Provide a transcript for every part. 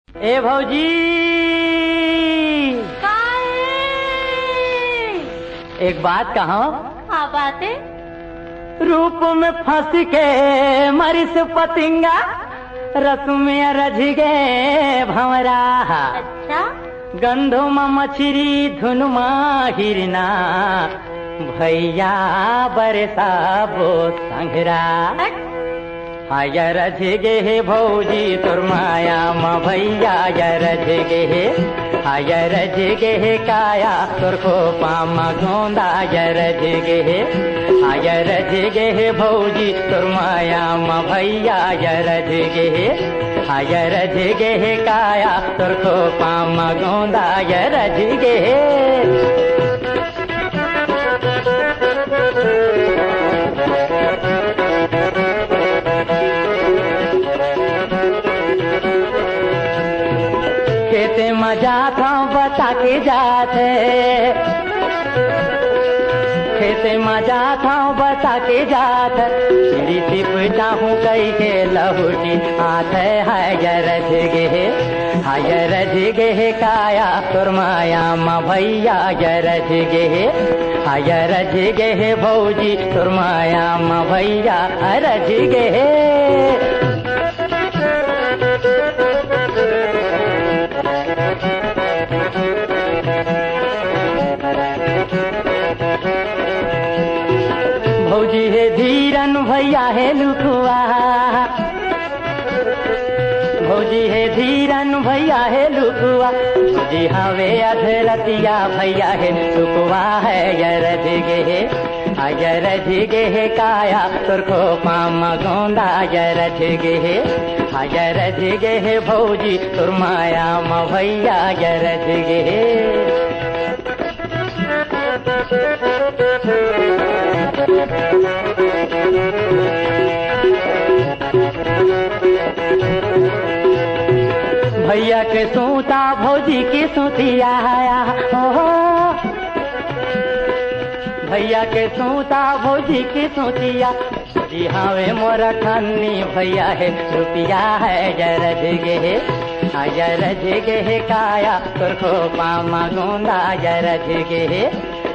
ए भौजी, एक बात कहो। हाँ बात है। रूप में फंस के मरिस पतिंगा, रस में रज गे भंवरा। अच्छा। गंधो में मछरी धुन में हिरना, भैया बरसा वो संघरा। हाय रज गे हे भौजी तोर माया म भैया रज गे हे। हाय रज गे हे काया तोर को पामा गोंदा रज गे हे। हाय रज गे हे भौजी तोर माया म भैया रज गे हे। हाय रज गे हे काया तोर को पामा गोंदा रज गे हे। खेते मजा था बता के जाते, खेते मजा था बता के जाते। सीढ़ी टिप चाहूँ कई के लहुटी हाथ है रज गे। हाय रज गे हे काया तोर माया म भैया रज गे। हाय रज गे हे भौजी तोर माया म भैया रज गे। भौजी है धीरन भैया है लुकुआ। भौजी है धीरन भैया है लुकुआ। भौजी हवे अधरतिया भैया है लुकुआ है रज गे। हाय रज गे हे काया तोर को पामा गोंदा रज गे। हाय रज गे हे भौजी तोर माया म भैया रज गे। भैया के सूता भौजी की सूतिया। भैया के सूता भौजी की सूतिया। जी हावे मोरा खन्नी भैया है रुपिया है रज गे। हाय रज गे हे काया तोर को पामा गोंदा रज गे।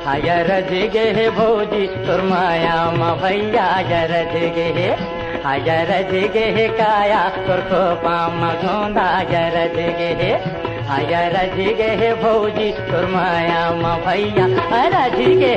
हाय रज गे हे भौजी तोर माया म भैया रज गे। हाय रज गे हे काया तोर को पामा गोंदा रज गे। हाय रज गे हे भौजी तोर माया म भैया रज गे।